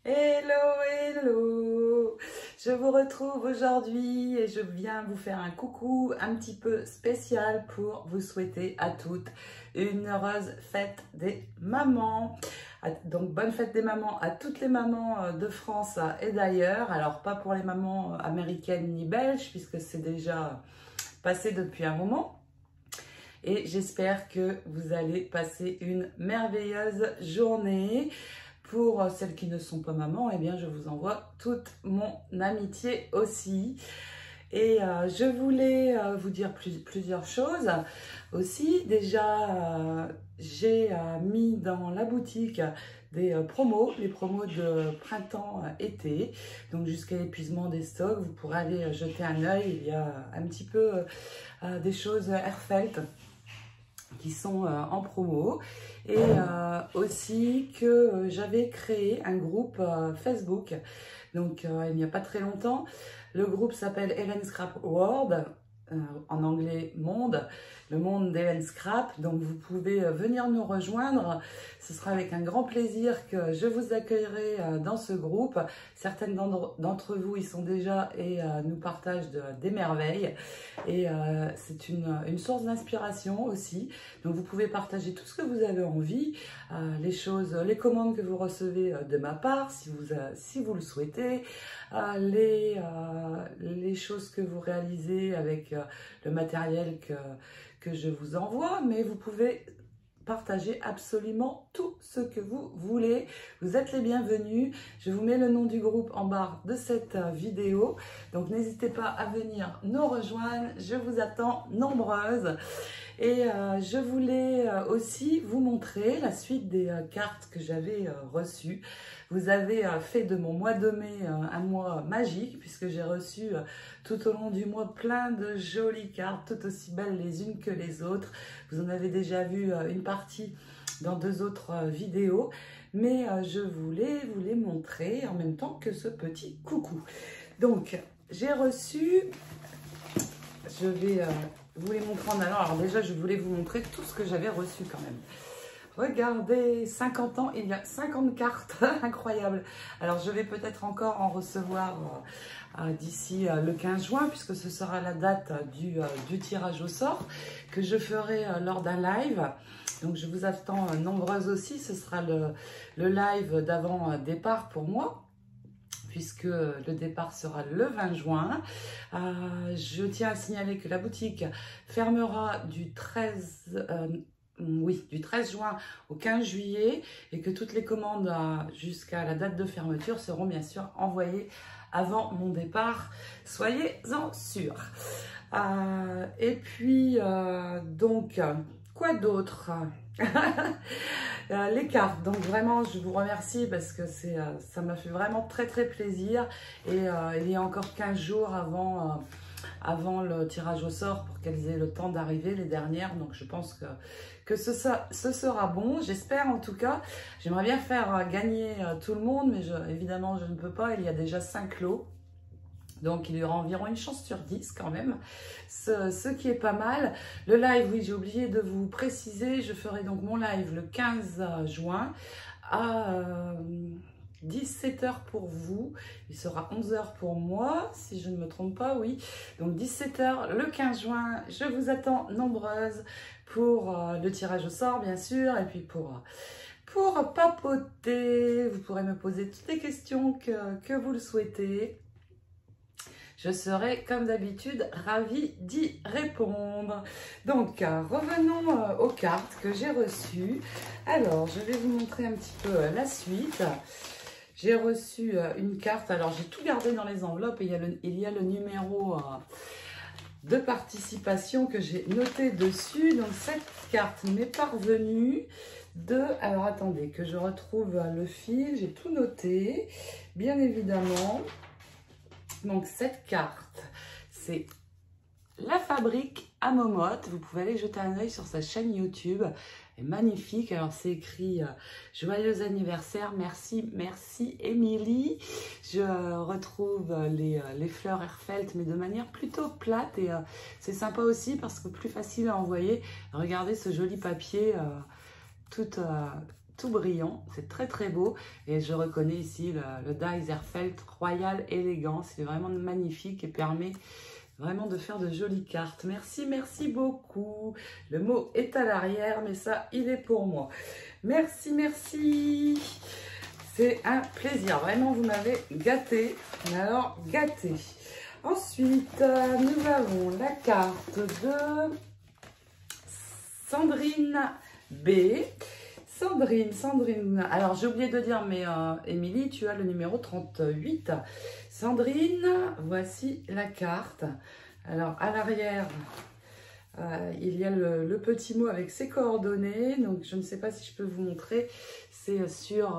Hello, hello! Je vous retrouve aujourd'hui et je viens vous faire un coucou un petit peu spécial pour vous souhaiter à toutes une heureuse fête des mamans. Donc bonne fête des mamans à toutes les mamans de France et d'ailleurs. Alors pas pour les mamans américaines ni belges puisque c'est déjà passé depuis un moment. Et j'espère que vous allez passer une merveilleuse journée. Pour celles qui ne sont pas mamans, eh bien, je vous envoie toute mon amitié aussi. Et je voulais vous dire plusieurs choses aussi. Déjà, j'ai mis dans la boutique des promos, les promos de printemps-été. Donc jusqu'à l'épuisement des stocks, vous pourrez aller jeter un œil. Il y a un petit peu des choses Airfelt qui sont en promo et aussi que j'avais créé un groupe Facebook donc il n'y a pas très longtemps. Le groupe s'appelle Ellen Scrap World, en anglais monde, le monde d'Ellen Scrap. Donc vous pouvez venir nous rejoindre, ce sera avec un grand plaisir que je vous accueillerai dans ce groupe. Certaines d'entre vous y sont déjà et nous partagent des merveilles et c'est une source d'inspiration aussi. Donc vous pouvez partager tout ce que vous avez envie, les choses, les commandes que vous recevez de ma part si vous le souhaitez, les choses que vous réalisez avec le matériel que je vous envoie, mais vous pouvez partager absolument tout ce que vous voulez. Vous êtes les bienvenus. Je vous mets le nom du groupe en barre de cette vidéo. Donc n'hésitez pas à venir nous rejoindre. Je vous attends nombreuses. Et je voulais aussi vous montrer la suite des cartes que j'avais reçues. Vous avez fait de mon mois de mai un mois magique puisque j'ai reçu tout au long du mois plein de jolies cartes, tout aussi belles les unes que les autres. Vous en avez déjà vu une partie dans deux autres vidéos, mais je voulais vous les montrer en même temps que ce petit coucou. Donc, j'ai reçu, je vais vous les montrer en allant. Alors déjà, je voulais vous montrer tout ce que j'avais reçu quand même. Regardez, 50 ans, il y a 50 cartes, incroyable. Alors, je vais peut-être encore en recevoir d'ici le 15 juin, puisque ce sera la date du tirage au sort que je ferai lors d'un live. Donc, je vous attends nombreuses aussi. Ce sera le live d'avant départ pour moi, puisque le départ sera le 20 juin. Je tiens à signaler que la boutique fermera du 13 juin au 15 juillet et que toutes les commandes jusqu'à la date de fermeture seront bien sûr envoyées avant mon départ. Soyez-en sûrs. Et puis, donc, quoi d'autre? Les cartes, donc vraiment je vous remercie parce que ça m'a fait vraiment très plaisir et il y a encore 15 jours avant le tirage au sort pour qu'elles aient le temps d'arriver, les dernières. Donc je pense que ce sera bon, j'espère en tout cas. J'aimerais bien faire gagner tout le monde, mais évidemment je ne peux pas, il y a déjà 5 lots. Donc, il y aura environ une chance sur 10 quand même, ce qui est pas mal. Le live, oui, j'ai oublié de vous préciser, je ferai donc mon live le 15 juin à 17 h pour vous. Il sera 11 h pour moi, si je ne me trompe pas, oui. Donc, 17 h le 15 juin, je vous attends nombreuses pour le tirage au sort, bien sûr, et puis pour papoter. Vous pourrez me poser toutes les questions que vous le souhaitez. Je serai, comme d'habitude, ravie d'y répondre. Donc, revenons aux cartes que j'ai reçues. Alors, je vais vous montrer un petit peu la suite. J'ai reçu une carte. Alors, j'ai tout gardé dans les enveloppes et il y a le numéro de participation que j'ai noté dessus. Donc, cette carte m'est parvenue de... Alors, attendez, que je retrouve le fil. J'ai tout noté, bien évidemment. Donc, cette carte, c'est la fabrique à Momotte. Vous pouvez aller jeter un œil sur sa chaîne YouTube. Elle est magnifique. Alors, c'est écrit joyeux anniversaire. Merci, merci Émilie. Je retrouve les fleurs Airfelt, mais de manière plutôt plate. Et c'est sympa aussi parce que plus facile à envoyer. Regardez ce joli papier, tout tout brillant, c'est très très beau. Et je reconnais ici le Dies Airfelt Royal Elegance, c'est vraiment magnifique et permet vraiment de faire de jolies cartes. Merci, merci beaucoup. Le mot est à l'arrière, mais ça, il est pour moi. Merci, merci. C'est un plaisir. Vraiment, vous m'avez gâté. Mais alors, gâté. Ensuite, nous avons la carte de Sandrine B. Sandrine. Alors, j'ai oublié de dire, mais Émilie, tu as le numéro 38. Sandrine, voici la carte. Alors, à l'arrière, il y a le petit mot avec ses coordonnées. Donc, je ne sais pas si je peux vous montrer. C'est sur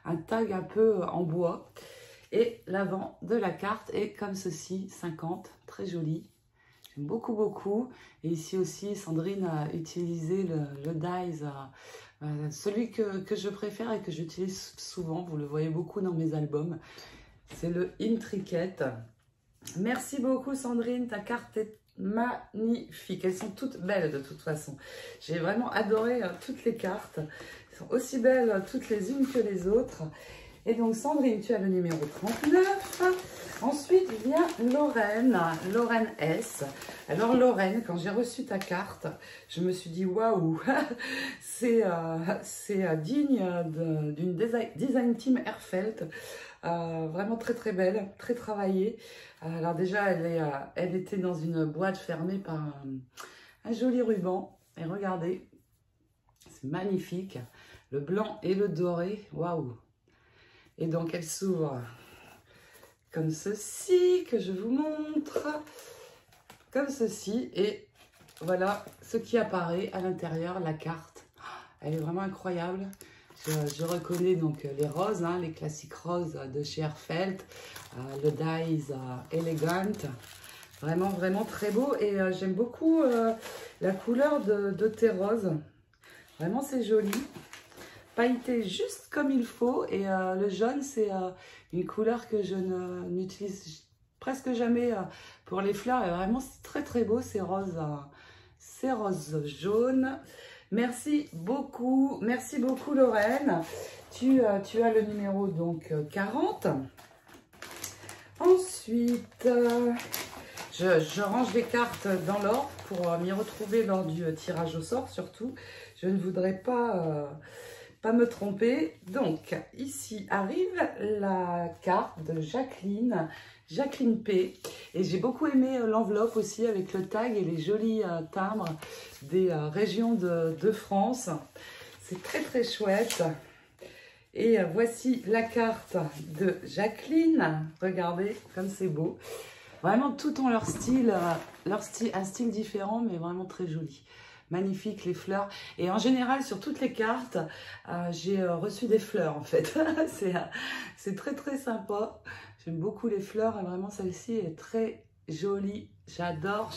un tag un peu en bois. Et l'avant de la carte est comme ceci, 50, très joli. J'aime beaucoup, beaucoup. Et ici aussi, Sandrine a utilisé le dies, celui que je préfère et que j'utilise souvent. Vous le voyez beaucoup dans mes albums. C'est le Intricate. Merci beaucoup, Sandrine. Ta carte est magnifique. Elles sont toutes belles de toute façon. J'ai vraiment adoré toutes les cartes. Elles sont aussi belles toutes les unes que les autres. Et donc, Sandrine, tu as le numéro 39. Ensuite vient Lorraine, Lorraine S. Alors, Lorraine, quand j'ai reçu ta carte, je me suis dit, waouh, c'est digne d'une design team Airfelt. Vraiment très, très belle, très travaillée. Alors, déjà, elle était dans une boîte fermée par un joli ruban. Et regardez, c'est magnifique. Le blanc et le doré, waouh. Et donc, elle s'ouvre comme ceci, que je vous montre. Comme ceci. Et voilà ce qui apparaît à l'intérieur, la carte. Elle est vraiment incroyable. Je reconnais donc les roses, hein, les classiques roses de chez Airfelt. Le Dies Elegant. Vraiment, vraiment très beau. Et j'aime beaucoup la couleur de tes roses. Vraiment, c'est joli. Pailleté juste comme il faut, et le jaune c'est une couleur que je n'utilise presque jamais pour les fleurs, et vraiment c'est très très beau, c'est rose jaune. Merci beaucoup Lorraine. Tu as le numéro donc 40. Ensuite je range les cartes dans l'ordre pour m'y retrouver lors du tirage au sort. Surtout je ne voudrais pas me tromper. Donc, ici arrive la carte de Jacqueline P. Et j'ai beaucoup aimé l'enveloppe aussi avec le tag et les jolis timbres des régions de France. C'est très très chouette. Et voici la carte de Jacqueline. Regardez comme c'est beau. Vraiment, tout ont leur style, un style différent, mais vraiment très joli. Magnifique les fleurs, et en général sur toutes les cartes j'ai reçu des fleurs en fait. C'est très très sympa, j'aime beaucoup les fleurs et vraiment celle-ci est très jolie, j'adore.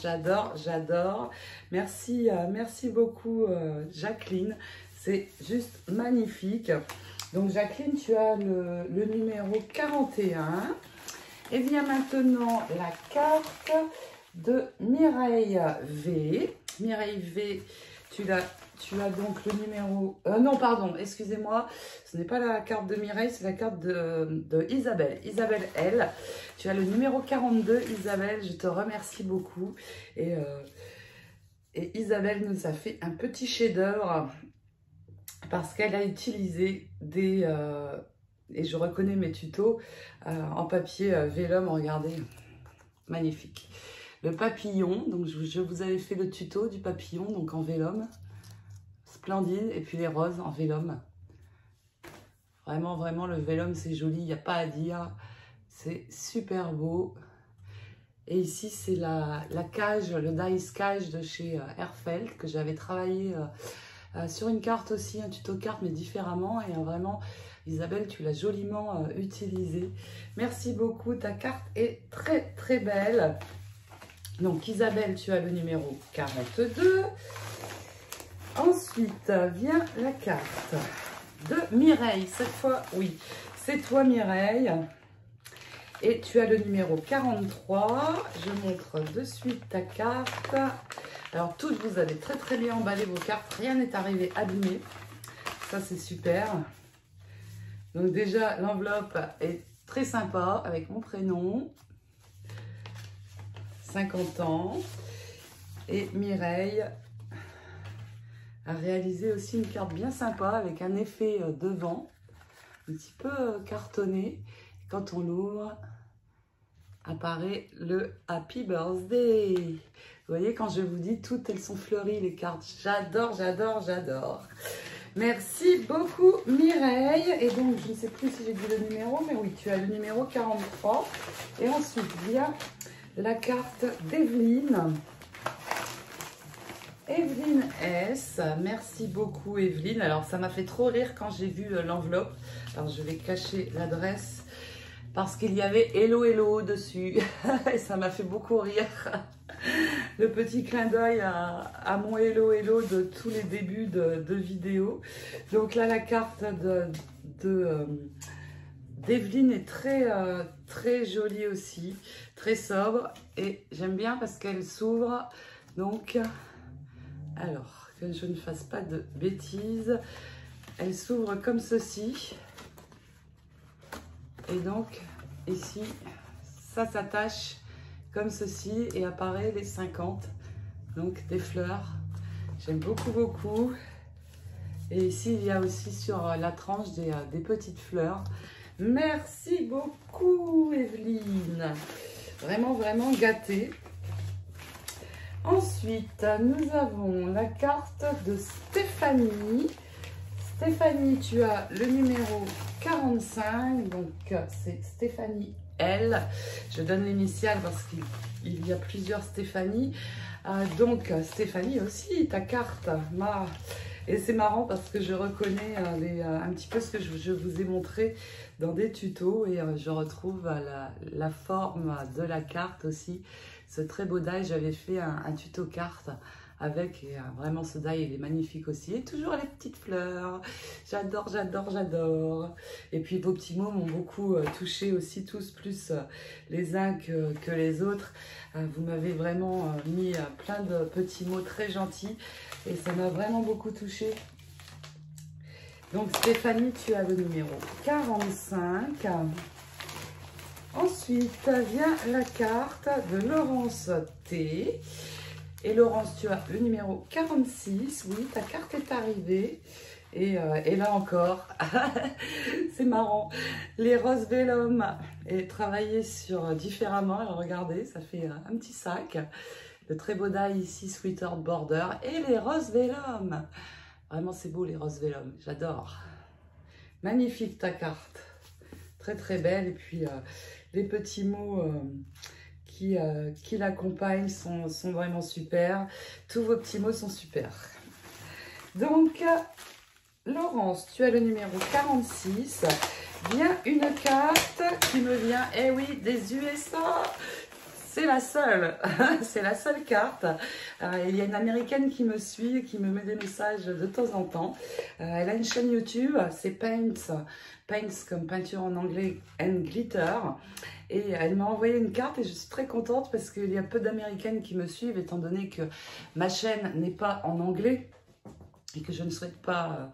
Merci beaucoup Jacqueline, c'est juste magnifique. Donc Jacqueline, tu as le numéro 41 et vient maintenant la carte de Mireille V. Mireille V, tu as donc le numéro... non, pardon, excusez-moi, ce n'est pas la carte de Mireille, c'est la carte de Isabelle. Isabelle L, tu as le numéro 42. Isabelle, je te remercie beaucoup. Et Isabelle nous a fait un petit chef-d'œuvre parce qu'elle a utilisé des... et je reconnais mes tutos en papier vélum, regardez, magnifique. Le papillon, donc je vous avais fait le tuto du papillon, donc en vélum, splendide, et puis les roses en vélum. Vraiment, vraiment, le vélum, c'est joli, il n'y a pas à dire, c'est super beau. Et ici, c'est la cage, le dice cage de chez Airfelt, que j'avais travaillé sur une carte aussi, un tuto carte, mais différemment, et vraiment... Isabelle, tu l'as joliment utilisé. Merci beaucoup, ta carte est très très belle. Donc Isabelle, tu as le numéro 42. Ensuite vient la carte de Mireille. Cette fois, oui, c'est toi Mireille. Et tu as le numéro 43. Je montre de suite ta carte. Alors toutes, vous avez très très bien emballé vos cartes. Rien n'est arrivé abîmé. ça c'est super. Donc déjà, l'enveloppe est très sympa avec mon prénom. 50 ans. Et Mireille a réalisé aussi une carte bien sympa avec un effet devant, un petit peu cartonné. Quand on l'ouvre, apparaît le Happy Birthday. Vous voyez, quand je vous dis, toutes elles sont fleuries, les cartes. J'adore, j'adore, j'adore. Merci beaucoup Mireille. Et donc, je ne sais plus si j'ai dit le numéro, mais oui, tu as le numéro 43. Et ensuite, il y a la carte d'Evelyne. Evelyne S. Merci beaucoup Evelyne. Alors, ça m'a fait trop rire quand j'ai vu l'enveloppe. Alors, je vais cacher l'adresse parce qu'il y avait Hello Hello dessus. Et ça m'a fait beaucoup rire. Le petit clin d'œil à mon Hello Hello de tous les débuts de vidéos. Donc là, la carte d'Evelyne est très jolie aussi, très sobre. Et j'aime bien parce qu'elle s'ouvre. Donc, alors, que je ne fasse pas de bêtises, elle s'ouvre comme ceci. Et donc, ici, ça s'attache comme ceci et apparaît les 50, donc des fleurs. J'aime beaucoup, beaucoup. Et ici, il y a aussi sur la tranche des petites fleurs. Merci beaucoup, Evelyne. Vraiment, vraiment gâtée. Ensuite, nous avons la carte de Stéphanie. Stéphanie, tu as le numéro 45, donc c'est Stéphanie L. Je donne l'initiale parce qu'il y a plusieurs Stéphanie. Donc Stéphanie aussi, ta carte. Et c'est marrant parce que je reconnais un petit peu ce que je vous ai montré dans des tutos et je retrouve la forme de la carte aussi. Ce très beau die, j'avais fait un tuto carte avec, et vraiment ce die il est magnifique aussi. Et toujours les petites fleurs, j'adore, j'adore, j'adore. Et puis vos petits mots m'ont beaucoup touché aussi, tous plus les uns que les autres. Vous m'avez vraiment mis plein de petits mots très gentils et ça m'a vraiment beaucoup touché. Donc Stéphanie, tu as le numéro 45. Ensuite vient la carte de Laurence T. Et Laurence, tu as le numéro 46. Oui, ta carte est arrivée. Et là encore, c'est marrant. Les roses vellum est travaillé sur différemment. Alors regardez, ça fait un petit sac. Le très beau die ici, Sweetheart Border. Et les roses vellum. Vraiment, c'est beau les roses vellum. J'adore. Magnifique ta carte. Très très belle. Et puis les petits mots qui l'accompagnent sont vraiment super. Tous vos petits mots sont super. Donc, Laurence, tu as le numéro 46. Vient une carte qui me vient, eh oui, des USA. C'est la seule, c'est la seule carte. Il y a une américaine qui me suit, qui me met des messages de temps en temps. Elle a une chaîne YouTube, c'est Paints comme peinture en anglais, and Glitter. Et elle m'a envoyé une carte et je suis très contente parce qu'il y a peu d'américaines qui me suivent étant donné que ma chaîne n'est pas en anglais et que je ne souhaite pas,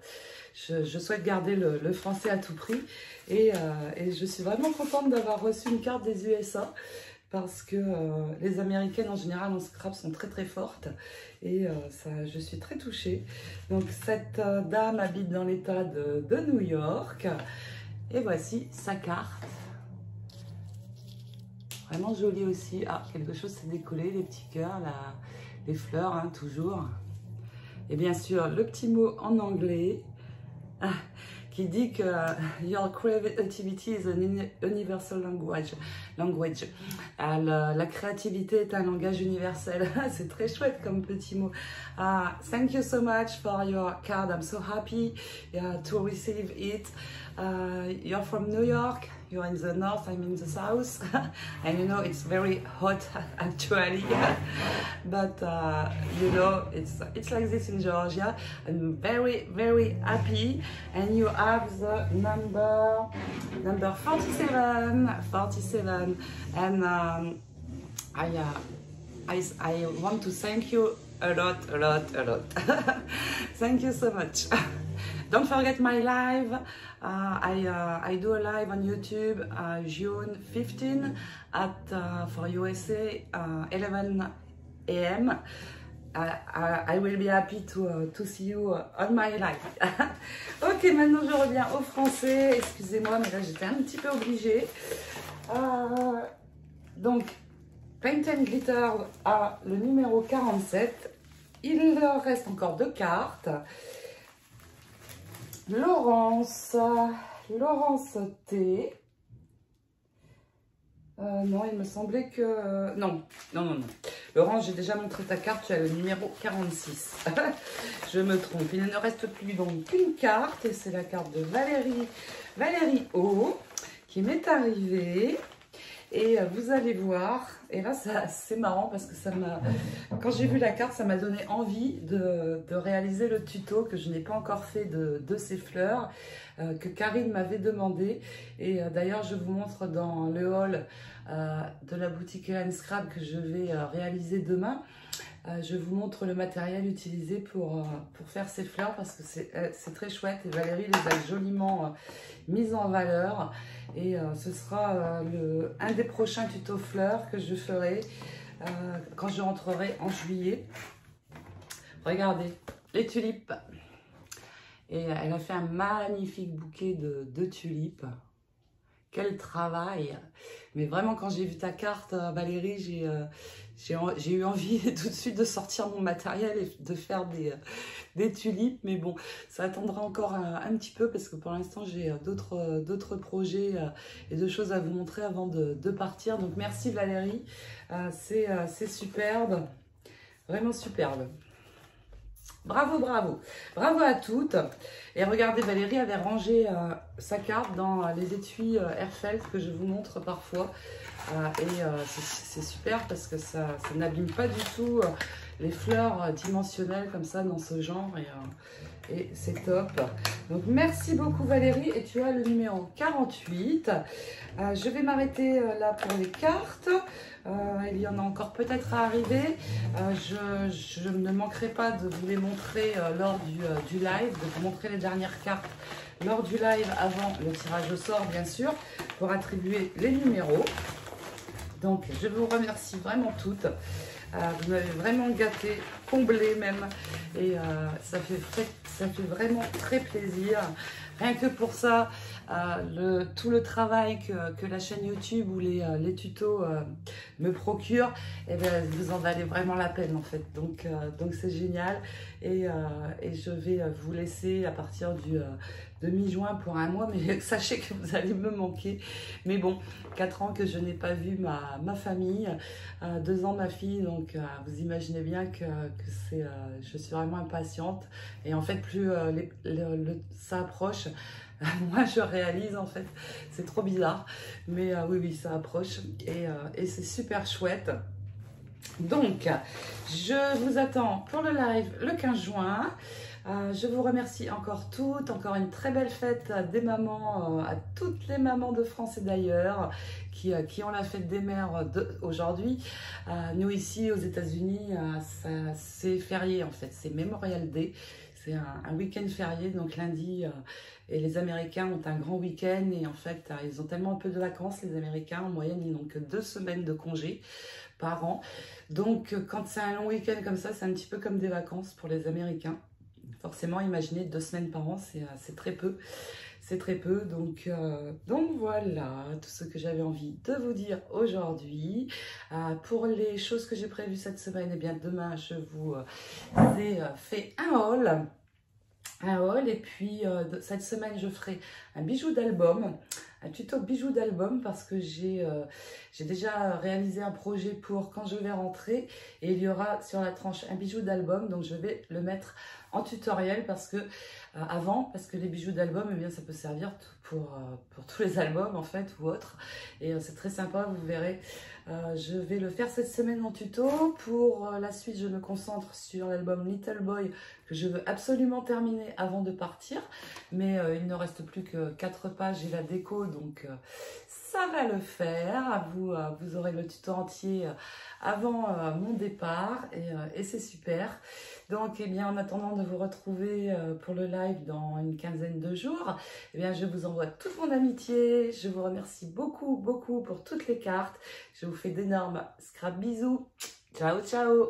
je souhaite garder le français à tout prix. Et je suis vraiment contente d'avoir reçu une carte des USA. Parce que les américaines en général en scrap sont très très fortes et je suis très touchée. Donc cette dame habite dans l'état de New York et voici sa carte. Vraiment jolie aussi. Ah, quelque chose s'est décollé, les petits cœurs, les fleurs, hein, toujours. Et bien sûr, le petit mot en anglais. Qui dit que your creativity is an universal language. La créativité est un langage universel. C'est très chouette comme petit mot. Thank you so much for your card. I'm so happy to receive it. You're from New York. You're in the north, I'm in the south. And you know, it's very hot actually. But you know, it's like this in Georgia. I'm very, very happy. And you have the number 47. And I want to thank you a lot. Thank you so much. don't forget my live. I do a live on YouTube June 15 at for USA 11 a.m. I will be happy to see you on my live. Ok, maintenant je reviens au français. Excusez-moi, mais là j'étais un petit peu obligée. Donc, Paint and Glitter a le numéro 47. Il leur reste encore 2 cartes. Laurence T. Non, il me semblait que... Non. Laurence, j'ai déjà montré ta carte, tu as le numéro 46. Je me trompe. Il ne reste plus donc qu'une carte, et c'est la carte de Valérie O, qui m'est arrivée. Et vous allez voir, et là c'est marrant parce que quand j'ai vu la carte, ça m'a donné envie de réaliser le tuto que je n'ai pas encore fait de ces fleurs, que Karine m'avait demandé. Et d'ailleurs, je vous montre dans le haul de la boutique Ellen Scrap que je vais réaliser demain. Je vous montre le matériel utilisé pour faire ces fleurs parce que c'est très chouette et Valérie les a joliment mises en valeur. Et ce sera un des prochains tutos fleurs que je ferai quand je rentrerai en juillet. Regardez, les tulipes. Et elle a fait un magnifique bouquet de tulipes. Quel travail! Mais vraiment, quand j'ai vu ta carte, Valérie, j'ai eu envie tout de suite de sortir mon matériel et de faire des tulipes. Mais bon, ça attendra encore un petit peu parce que pour l'instant, j'ai d'autres projets et de choses à vous montrer avant de partir. Donc, merci Valérie. C'est superbe. Vraiment superbe. Bravo, bravo. Bravo à toutes. Et regardez, Valérie avait rangé sa carte dans les étuis Airfelt que je vous montre parfois. C'est super parce que ça n'abîme pas du tout les fleurs dimensionnelles comme ça dans ce genre. Et c'est top. Donc, merci beaucoup Valérie. Et tu as le numéro 48. Je vais m'arrêter là pour les cartes. Il y en a encore peut-être à arriver. Je ne manquerai pas de vous les montrer lors du live, de vous montrer les dernières cartes lors du live avant le tirage au sort, bien sûr, pour attribuer les numéros. Donc, je vous remercie vraiment toutes. Vous m'avez vraiment gâté, comblé même. Et ça fait vraiment très plaisir. Rien que pour ça, tout le travail que la chaîne YouTube ou les tutos me procurent, eh bien, vous en valez vraiment la peine en fait. Donc c'est génial. Et je vais vous laisser à partir de mi-juin pour un mois, mais sachez que vous allez me manquer. Mais bon, 4 ans que je n'ai pas vu ma famille, 2 ans ma fille, donc vous imaginez bien que je suis vraiment impatiente. Et en fait, plus ça approche, moi je réalise en fait, c'est trop bizarre, mais oui, ça approche et c'est super chouette. Donc, je vous attends pour le live le 15 juin. Je vous remercie encore toutes, encore une très belle fête des mamans, à toutes les mamans de France et d'ailleurs qui ont la fête des mères aujourd'hui. Nous ici aux États-Unis, c'est férié en fait, c'est Memorial Day, c'est un week-end férié, donc lundi, et les Américains ont un grand week-end et en fait ils ont tellement peu de vacances les Américains, en moyenne ils n'ont que 2 semaines de congé par an. Donc quand c'est un long week-end comme ça, c'est un petit peu comme des vacances pour les Américains. Forcément, imaginez 2 semaines par an, c'est très peu. C'est très peu. Donc voilà, tout ce que j'avais envie de vous dire aujourd'hui. Pour les choses que j'ai prévues cette semaine, eh bien demain, je vous ai fait un haul. Et puis cette semaine, je ferai un bijou d'album. Un tuto bijou d'album parce que j'ai déjà réalisé un projet pour quand je vais rentrer et il y aura sur la tranche un bijou d'album, donc je vais le mettre en tutoriel parce que parce que les bijoux d'album, eh bien ça peut servir pour tous les albums en fait ou autres et c'est très sympa, vous verrez. Je vais le faire cette semaine en tuto. Pour la suite, je me concentre sur l'album Little Boy que je veux absolument terminer avant de partir. Mais il ne reste plus que 4 pages et la déco donc ça va le faire. Vous aurez le tuto entier avant mon départ et c'est super. Donc, eh bien, en attendant de vous retrouver pour le live dans une quinzaine de jours, eh bien, je vous envoie toute mon amitié. Je vous remercie beaucoup, beaucoup pour toutes les cartes. Je vous fais d'énormes scrap bisous. Ciao, ciao!